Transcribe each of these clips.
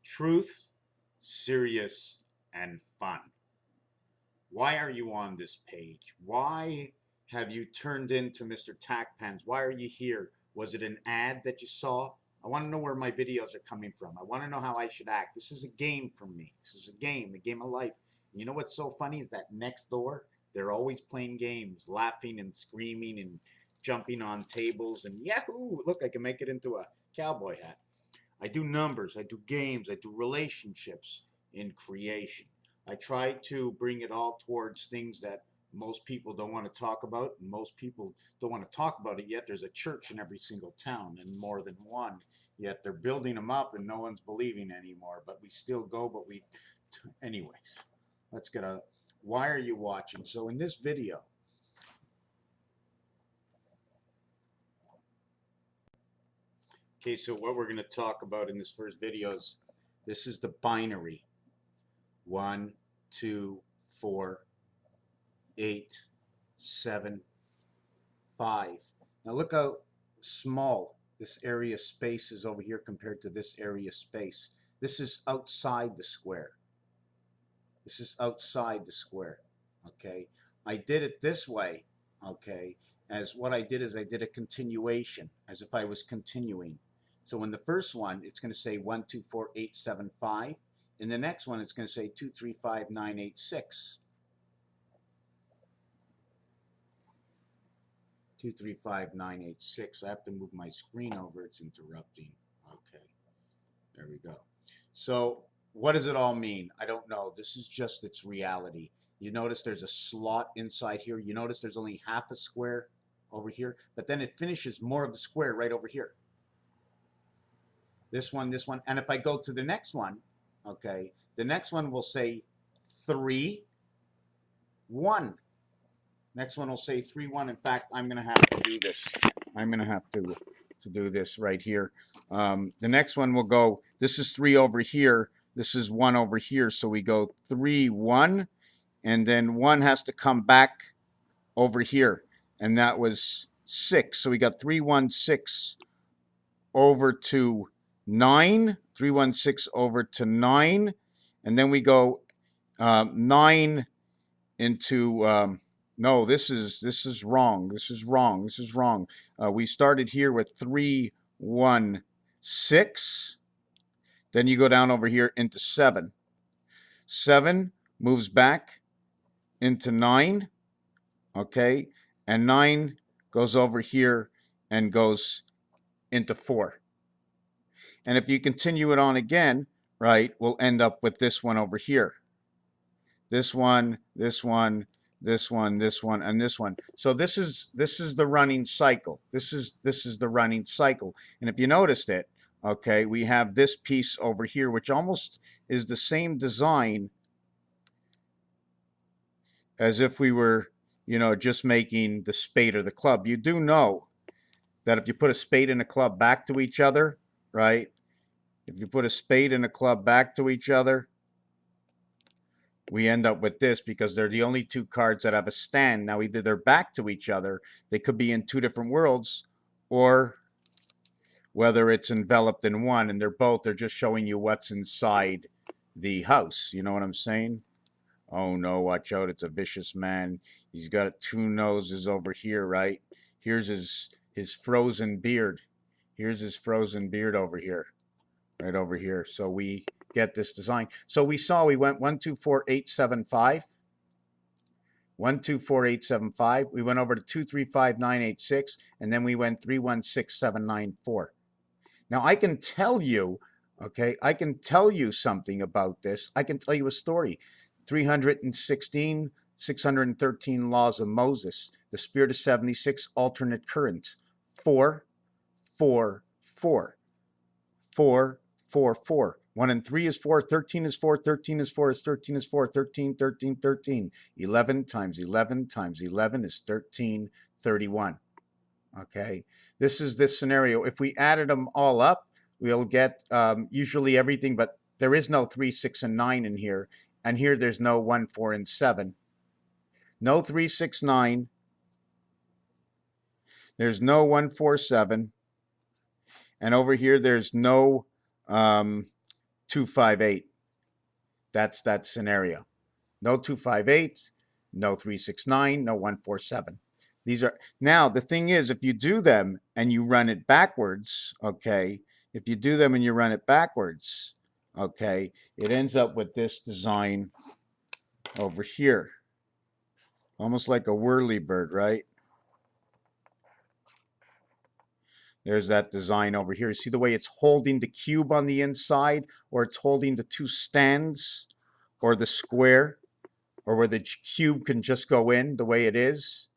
Truth, serious, and fun. Why are you on this page? Why have you turned into Mr. Tackpans? Why are you here? Was it an ad that you saw? I want to know where my videos are coming from. I want to know how I should act. This is a game for me. This is a game of life. And you know what's so funny is that next door, they're always playing games, laughing and screaming and jumping on tables. And yahoo, look, I can make it into a cowboy hat. I do numbers, I do games, I do relationships in creation. I try to bring it all towards things that most people don't want to talk about, and most people don't want to talk about it yet. There's a church in every single town, and more than one, yet they're building them up and no one's believing anymore. But we still go, anyways, let's get a, why are you watching? So in this video, okay, so what we're going to talk about in this first video is this is the binary 1, 2, 4, 8, 7, 5. Now look how small this area space is over here compared to this area space. This is outside the square. This is outside the square. Okay, I did it this way. Okay, as what I did is I did a continuation, as if I was continuing. So in the first one, it's going to say 1, 2, 4, 8, 7, 5. In the next one, it's going to say 2, 3, 5, 9, 8, 6. 2, 3, 5, 9, 8, 6. I have to move my screen over. It's interrupting. Okay, there we go. So what does it all mean? I don't know. This is just its reality. You notice there's a slot inside here. You notice there's only half a square over here, but then it finishes more of the square right over here. This one, and if I go to the next one, okay, the next one will say 3, 1. Next one will say 3, 1. In fact, I'm going to have to do this. I'm going to have to do this right here. The next one will go, this is 3 over here. This is 1 over here. So we go 3, 1. And then 1 has to come back over here. And that was 6. So we got 3, 1, 6 over to 9. 3, 1, 6 over to 9. And then we go 9 into... no, this is wrong. This is wrong. This is wrong. We started here with 3, 1, 6. Then you go down over here into 7. 7 moves back into 9. Okay. And 9 goes over here and goes into 4. And if you continue it on again, right, we'll end up with this one over here. This one, this one, this one, this one, and this one. So this is the running cycle. This is the running cycle. And if you noticed it, okay, we have this piece over here, which almost is the same design as if we were, you know, just making the spade or the club. You do know that if you put a spade and a club back to each other, right? If you put a spade and a club back to each other, we end up with this because they're the only two cards that have a stand. Now, either they're back to each other, they could be in two different worlds, or whether it's enveloped in one, and they're just showing you what's inside the house. You know what I'm saying? Oh no, watch out, it's a vicious man. He's got 2 noses over here, right? Here's his frozen beard. Here's his frozen beard over here. Right over here. So we get this design. So we went 1, 2, 4, 8, 7, 5. 1, 2, 4, 8, 7, 5. We went over to 2, 3, 5, 9, 8, 6. And then we went 3, 1, 6, 7, 9, 4. Now I can tell you, okay, I can tell you something about this. I can tell you a story. 316, 613 laws of Moses. The spirit of 76, alternate currents. 4, 4, 4. 4, 4, 4. 1 and 3 is 4. 13 is 4. 13 is 4. 13 is 4. 13, 13, 13. 11 times 11 times 11 is 1331. Okay. This is this scenario. If we added them all up, we'll get usually everything, but there is no 3, 6, and 9 in here. And here there's no 1, 4, and 7. No 3, 6, 9. There's no 1, 4, 7. And over here, there's no 2, 258. That's that scenario. No 258, no 369, no 147. These are, now the thing is, if you do them and you run it backwards, okay, if you do them and you run it backwards, okay, it ends up with this design over here. Almost like a whirlybird, right? There's that design over here. See the way it's holding the cube on the inside, or it's holding the two stands, or the square, or where the cube can just go in the way it is,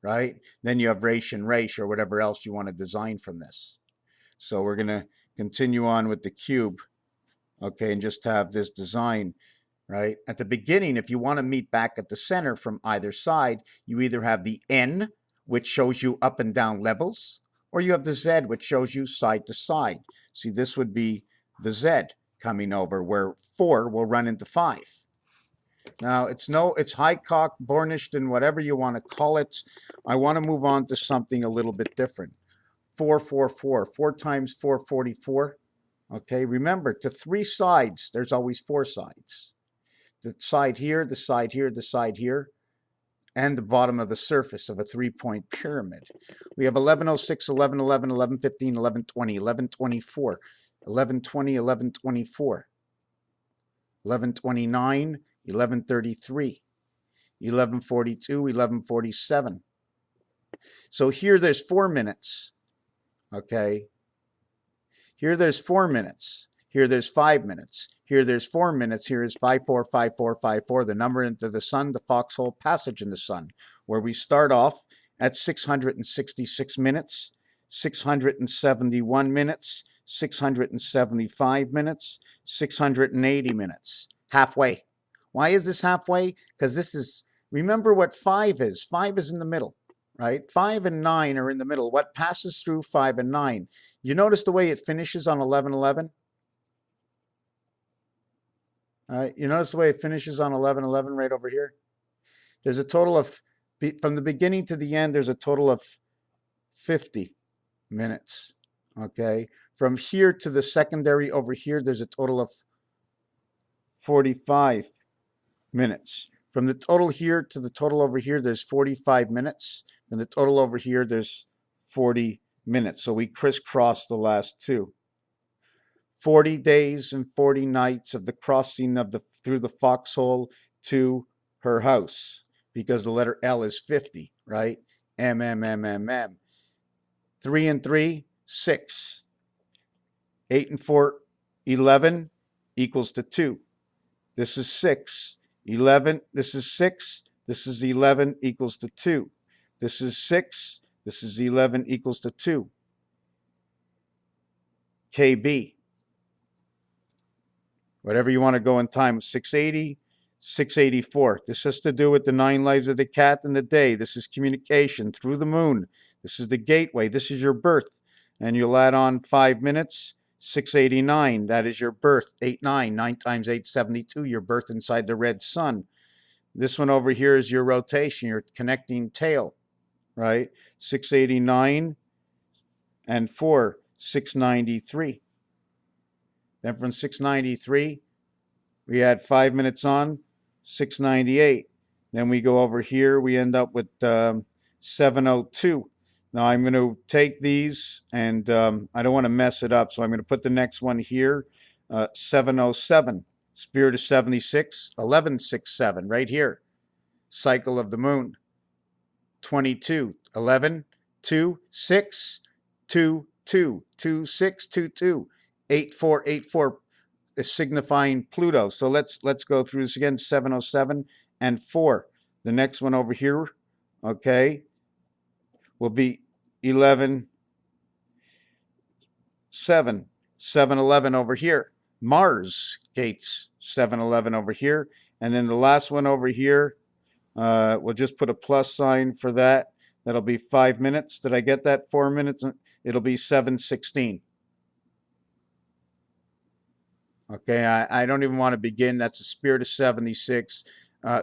right? Then you have race and race, or whatever else you want to design from this. So we're going to continue on with the cube, okay, and just have this design, right? At the beginning, if you want to meet back at the center from either side, you either have the N, which shows you up and down levels, or you have the Z, which shows you side to side. See, this would be the Z coming over, where 4 will run into 5. Now, it's high cock, burnished, and whatever you want to call it. I want to move on to something a little bit different. 4, 4, 4. 4 times 4, 44. Okay, remember, to 3 sides, there's always 4 sides. The side here, the side here, the side here, and the bottom of the surface of a 3-point pyramid. We have 1106, 1111, 1115, 1120, 1124, 1120, 1124, 1129, 1133, 1142, 1147. So here there's 4 minutes, okay? Here there's 4 minutes. Here there's 5 minutes. Here there's 4 minutes. Here is 545454, the number into the sun, the foxhole passage in the sun, where we start off at 666 minutes, 671 minutes, 675 minutes, 680 minutes. Halfway. Why is this halfway? Because this is, remember what 5 is. 5 is in the middle, right? 5 and 9 are in the middle. What passes through 5 and 9? You notice the way it finishes on 1111? You notice the way it finishes on 1111 right over here? There's a total of, from the beginning to the end, there's a total of 50 minutes, okay? From here to the secondary over here, there's a total of 45 minutes. From the total here to the total over here, there's 45 minutes. And the total over here, there's 40 minutes. So we crisscross the last two. 40 days and 40 nights of the crossing of through the foxhole to her house, because the letter L is 50, right? M, M, M, M, M. 3 and 3, 6. 8 and 4, 11 equals to 2. This is 6. 11, this is 6. This is 11 equals to 2. This is 6. This is 11 equals to 2. KB. Whatever you want to go in time, 680, 684. This has to do with the 9 lives of the cat and the day. This is communication through the moon. This is the gateway. This is your birth. And you'll add on 5 minutes, 689. That is your birth. 89. 9 times 8, 72. Your birth inside the red sun. This one over here is your rotation, your connecting tail, right? 689 and 4, 693. Then from 693, we add 5 minutes on, 698. Then we go over here, we end up with 702. Now I'm going to take these, and I don't want to mess it up, so I'm going to put the next one here, 707. Spirit of 76, 1167, right here. Cycle of the moon, 22, 11, 2, 6, 2, 2, 2, 6, 2, 2. 8484 is signifying Pluto. So let's go through this again. 707 and 4. The next one over here, okay, will be 11 7. 711 over here. Mars gates 711 over here. And then the last one over here, we'll just put a plus sign for that. That'll be 5 minutes. Did I get that? 4 minutes? It'll be 716. Okay, I don't even want to begin. That's the spirit of 76.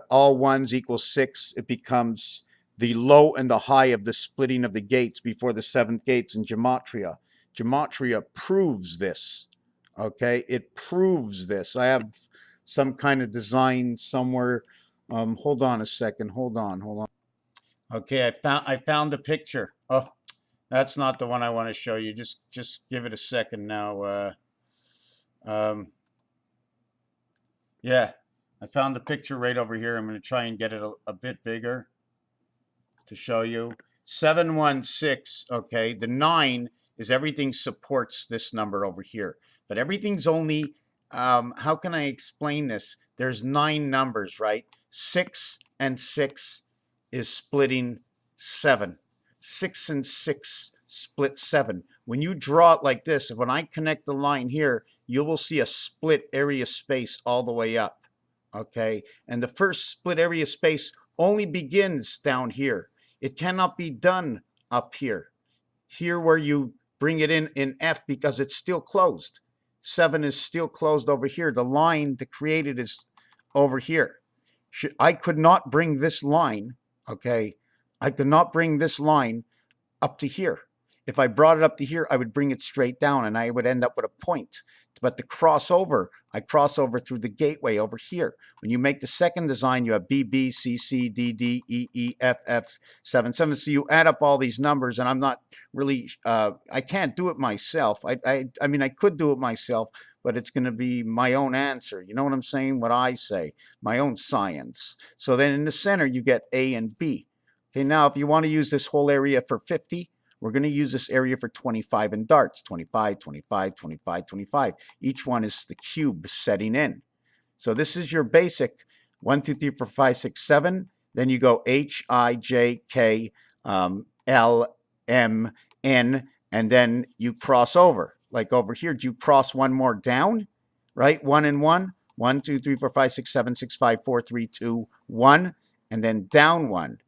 All ones equal 6. It becomes the low and the high of the splitting of the gates before the 7th gates in Gematria. Gematria proves this. Okay, it proves this. I have some kind of design somewhere. Hold on a second. Hold on. Hold on. Okay, I found the picture. Oh, that's not the one I want to show you. Just give it a second now. Um, yeah, I found the picture right over here. I'm going to try and get it a bit bigger to show you. 716, okay, the 9 is everything supports this number over here. But everything's only, how can I explain this? There's 9 numbers, right? 6 and 6 is splitting 7. 6 and 6 split 7. When you draw it like this, when I connect the line here, you will see a split area space all the way up, okay? And the first split area space only begins down here. It cannot be done up here. Here where you bring it in F because it's still closed. 7 is still closed over here. The line to create it is over here. I could not bring this line, okay? I could not bring this line up to here. If I brought it up to here, I would bring it straight down and I would end up with a point. But the crossover, I cross over through the gateway over here. When you make the second design, you have B, B, C, C, D, D, E, E, F, F, 7, 7. So you add up all these numbers, and I'm not really, I can't do it myself. I mean, I could do it myself, but it's going to be my own answer. You know what I'm saying? What I say, my own science. So then in the center, you get A and B. Okay, now if you want to use this whole area for 50, we're going to use this area for 25 in darts. 25, 25, 25, 25. Each one is the cube setting in. So this is your basic 1, 2, 3, 4, 5, 6, 7. Then you go H, I, J, K, L, M, N, and then you cross over. Like over here, do you cross one more down? Right? 1 and 1. 1, 2, 3, 4, 5, 6, 7, 6, 5, 4, 3, 2, 1. And then down 1. And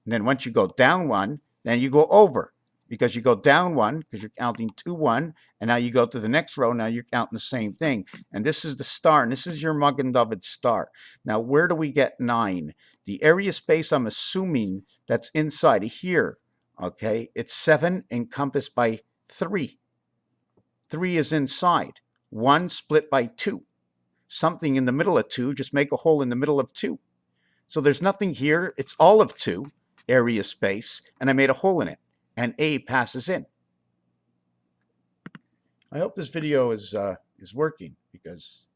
then once you go down 1, then you go over. Because you go down 1, because you're counting 2, 1, and now you go to the next row, now you're counting the same thing. And this is the star, and this is your Magen David star. Now, where do we get 9? The area space, I'm assuming, that's inside of here, okay? It's 7 encompassed by 3. 3 is inside. 1 split by 2. Something in the middle of 2, just make a hole in the middle of 2. So there's nothing here. It's all of 2, area space, and I made a hole in it. And A passes in. I hope this video is working because,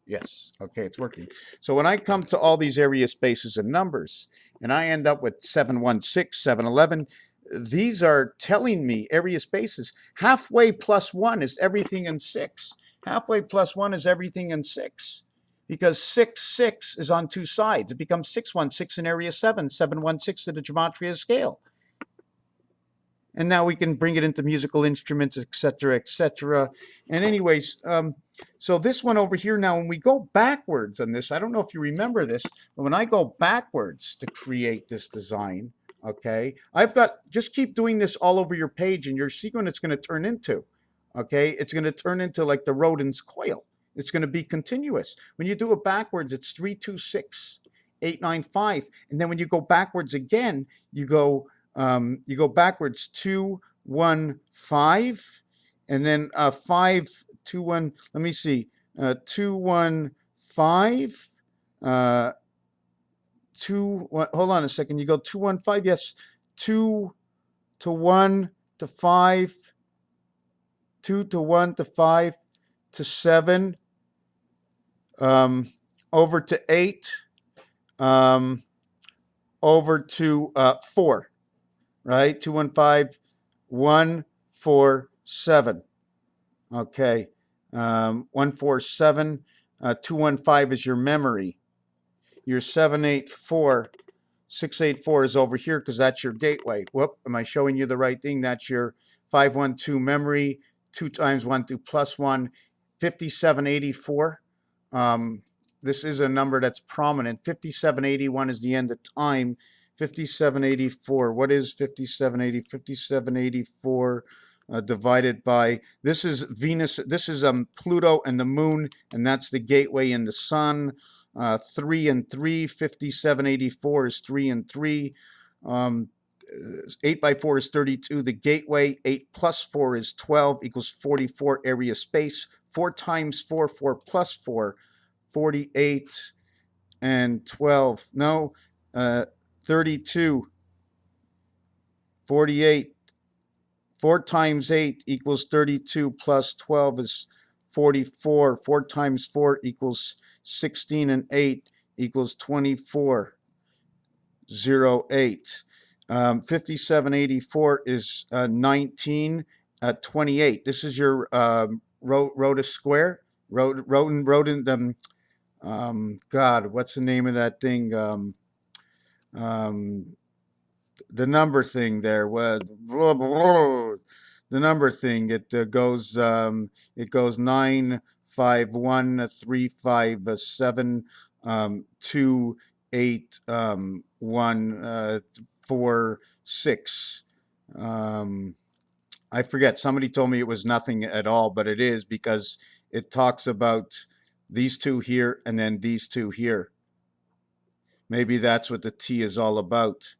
yes, okay, it's working. So when I come to all these area spaces and numbers, and I end up with 716, 711, these are telling me area spaces. Halfway plus 1 is everything in 6. Halfway plus 1 is everything in 6. Because 6, 6 is on 2 sides. It becomes 616 in area 7, 716 to the gematria scale. And now we can bring it into musical instruments, etc., etc. And anyways, so this one over here now, when we go backwards on this, I don't know if you remember this, but when I go backwards to create this design, okay, I've got, just keep doing this all over your page and you're seeing what it's going to turn into, okay? It's going to turn into like the Rodin's coil. It's going to be continuous. When you do it backwards, it's 3, 2, 6, 8, 9, 5. And then when you go backwards again, you go backwards 2, 1, 5, and then 5, 2, 1. Let me see, 2, 1, 5, 2, 1. Hold on a second. You go 2, 1, 5. Yes, 2 to 1 to 5, 2 to 1 to 5 to 7, over to 8, over to 4. Right? 2, 1, 5, 1, 4, 7. Okay. 1, 4, 7. 2, 1, 5 is your memory. Your 7, 8, 4. 6, 8, 4 is over here because that's your gateway. Whoop. Am I showing you the right thing? That's your 5, 1, 2 memory. 2 times 1, 2 plus 1. 5784. This is a number that's prominent. 5781 is the end of time. 5784. What is 5780? 5784 divided by, this is Venus, this is Pluto and the moon, and that's the gateway in the sun. 3 and 3, 5784 is 3 and 3. 8 by 4 is 32. The gateway, 8 plus 4 is 12, equals 44 area space. 4 times 4, 4 plus 4, 48 and 12. No, 32, 48. 4 times 8 equals 32 plus 12 is 44. 4 times 4 equals 16 and 8 equals 24. 08. 5784 is 19. 28. This is your Rhoda square. Rodent. God, what's the name of that thing? The number thing there. The number thing. It goes. It goes 9, 5, 1, 3, 5, 7, 2, 8, 1, 4, 6. I forget. Somebody told me it was nothing at all, but it is, because it talks about these two here and then these two here. Maybe that's what the T is all about.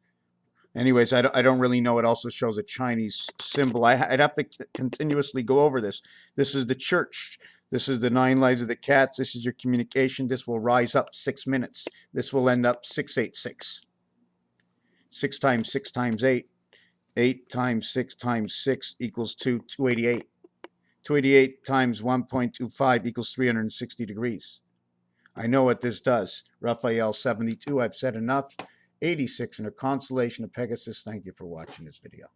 Anyways, I don't really know. It also shows a Chinese symbol. I'd have to continuously go over this. This is the church. This is the 9 lives of the cats. This is your communication. This will rise up 6 minutes. This will end up 686. 6 times 6 times 8. 8 times 6 times 6 equals 288. 288 times 1.25 equals 360 degrees. I know what this does. Raphael 72, I've said enough. 86 in a constellation of Pegasus. Thank you for watching this video.